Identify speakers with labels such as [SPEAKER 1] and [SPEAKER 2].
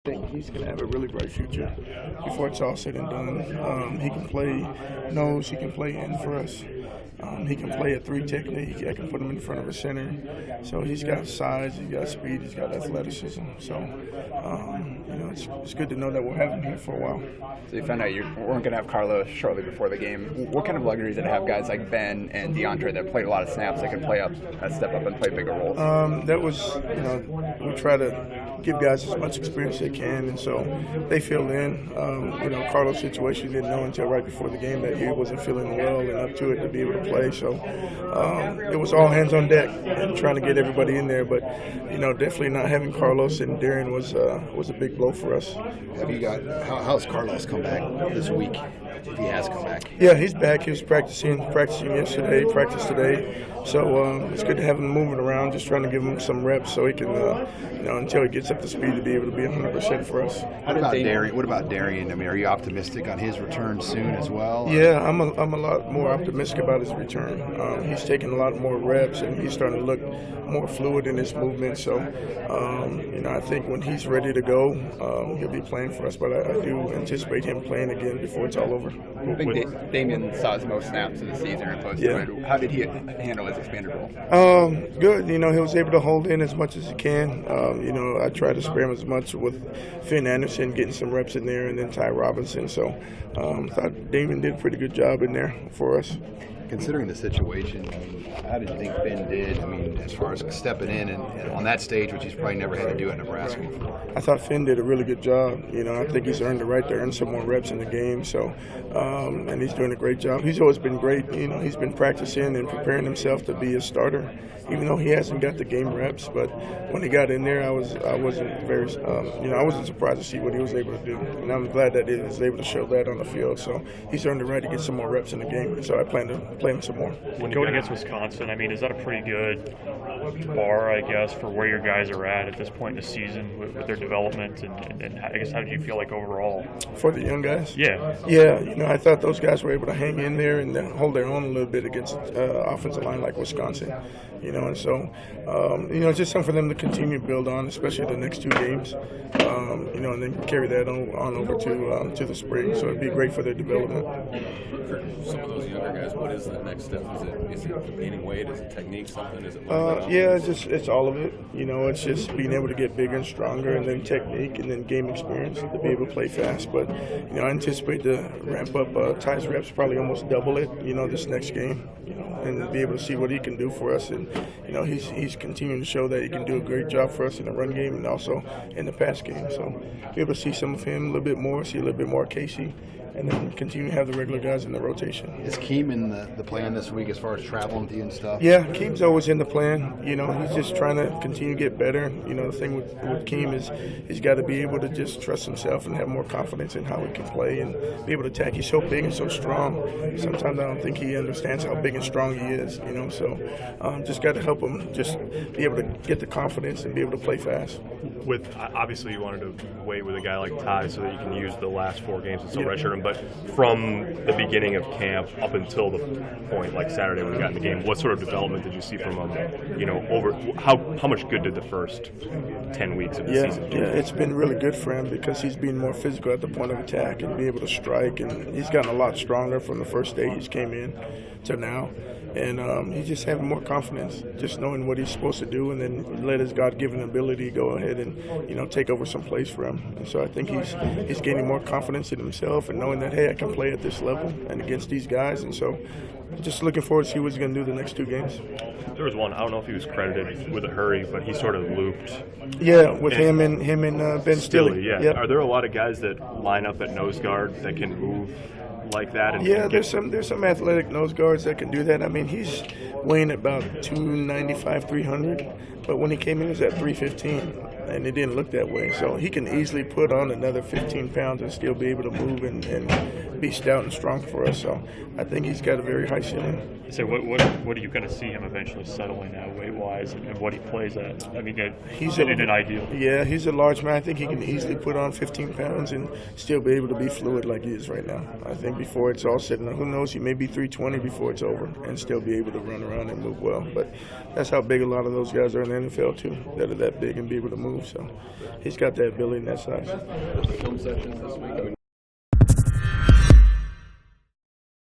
[SPEAKER 1] I think he's going to have a really bright future before it's all said and done. He can play nose, he can play in for us. He can play a 3 technique. I can put him in front of a center. So he's got size, he's got speed, he's got athleticism. So, it's good to know that we'll have him here for a while.
[SPEAKER 2] So you found out you weren't going to have Carlos shortly before the game. What kind of luxury did it have guys like Ben and DeAndre that played a lot of snaps that could step up and play bigger roles?
[SPEAKER 1] That was, we try to give guys as much experience as they can, and so they filled in. Carlos' situation, didn't know until right before the game that he wasn't feeling well and up to it to be able to play. So it was all hands on deck and trying to get everybody in there. But definitely not having Carlos and Darren was a big blow for us.
[SPEAKER 3] How's Carlos come back this week? If he has come back.
[SPEAKER 1] Yeah, he's back. He was practicing yesterday, practiced today. So it's good to have him moving around, just trying to give him some reps so he can, until he gets up to speed, to be able to be 100% for us.
[SPEAKER 3] What about Darian? I mean, are you optimistic on his return soon as well?
[SPEAKER 1] Yeah, I'm a lot more optimistic about his return. He's taking a lot more reps, and he's starting to look more fluid in his movement. So, I think when he's ready to go, he'll be playing for us. But I do anticipate him playing again before it's all over.
[SPEAKER 2] I think Damien saw his most snaps of the season or close to it. How did he handle his expanded role?
[SPEAKER 1] Good. He was able to hold in as much as he can. I tried to spare him as much with Finn Anderson getting some reps in there, and then Ty Robinson. So I thought Damien did a pretty good job in there for us.
[SPEAKER 3] Considering the situation, how did you think Finn did? I mean, as far as stepping in and on that stage, which he's probably never had to do at Nebraska.
[SPEAKER 1] I thought Finn did a really good job. I think he's earned the right to earn some more reps in the game. So, and he's doing a great job. He's always been great. He's been practicing and preparing himself to be a starter, even though he hasn't got the game reps. But when he got in there, I wasn't surprised to see what he was able to do, and I'm glad that he was able to show that on the field. So he's earned the right to get some more reps in the game. So I plan to play him some more.
[SPEAKER 4] When going against Wisconsin, I mean, is that a pretty good bar, I guess, for where your guys are at this point in the season with their development? And I guess how did you feel like overall?
[SPEAKER 1] For the young guys?
[SPEAKER 4] Yeah.
[SPEAKER 1] Yeah, I thought those guys were able to hang in there and hold their own a little bit against offensive line like Wisconsin. And so, it's just something for them to continue to build on, especially the next 2 games, and then carry that on over to the spring. So it'd be great for their development.
[SPEAKER 5] For some of those younger guys, what is the next step? Is it gaining weight? Is it technique? Something? Is it?
[SPEAKER 1] It's all of it. It's just being able to get bigger and stronger, and then technique, and then game experience to be able to play fast. But I anticipate to ramp up Ty's reps, probably almost double it. This next game, and be able to see what he can do for us. And he's continuing to show that he can do a great job for us in the run game and also in the pass game. So be able to see some of him a little bit more, see a little bit more of Casey, and then continue to have the regular guys in the rotation.
[SPEAKER 3] Is Keem in the plan this week as far as traveling with you and stuff?
[SPEAKER 1] Yeah, Keem's always in the plan. He's just trying to continue to get better. The thing with Keem is he's got to be able to just trust himself and have more confidence in how he can play and be able to attack. He's so big and so strong. Sometimes I don't think he understands how big and strong he is, So just got to help him just be able to get the confidence and be able to play fast.
[SPEAKER 6] Obviously you wanted to wait with a guy like Ty so that you can use the last 4 games and still redshirt him. But from the beginning of camp up until the point like Saturday when we got in the game, what sort of development did you see from him? Over how much good did the first 10 weeks of the season do?
[SPEAKER 1] Yeah, it's been really good for him because he's been more physical at the point of attack and be able to strike, and he's gotten a lot stronger from the first day he came in to now. And he's just having more confidence, just knowing what he's supposed to do, and then let his God-given ability go ahead and take over some plays for him. And so I think he's gaining more confidence in himself and knowing that, hey, I can play at this level and against these guys. And so just looking forward to see what he's going to do the next 2 games.
[SPEAKER 6] There was one, I don't know if he was credited with a hurry, but he sort of looped.
[SPEAKER 1] Yeah, with him and Ben Stille.
[SPEAKER 6] Yeah. Yep. Are there a lot of guys that line up at nose guard that can move like that?
[SPEAKER 1] There's some athletic nose guards that can do that. I mean, he's weighing about 295, 300, but when he came in, he was at 315, and it didn't look that way. So he can easily put on another 15 pounds and still be able to move and be stout and strong for us. So I think he's got a very high ceiling.
[SPEAKER 4] So what do you kind of see him eventually settling at weight-wise and what he plays at? I mean,
[SPEAKER 1] He's
[SPEAKER 4] in an ideal.
[SPEAKER 1] Yeah, he's a large man. I think he can easily put on 15 pounds and still be able to be fluid like he is right now. I think before it's all said and done, who knows, he may be 320 before it's over and still be able to run around and move well. But that's how big a lot of those guys are in the NFL too, that are that big and be able to move. So he's got that ability and that size.
[SPEAKER 5] Film sessions this week. I mean,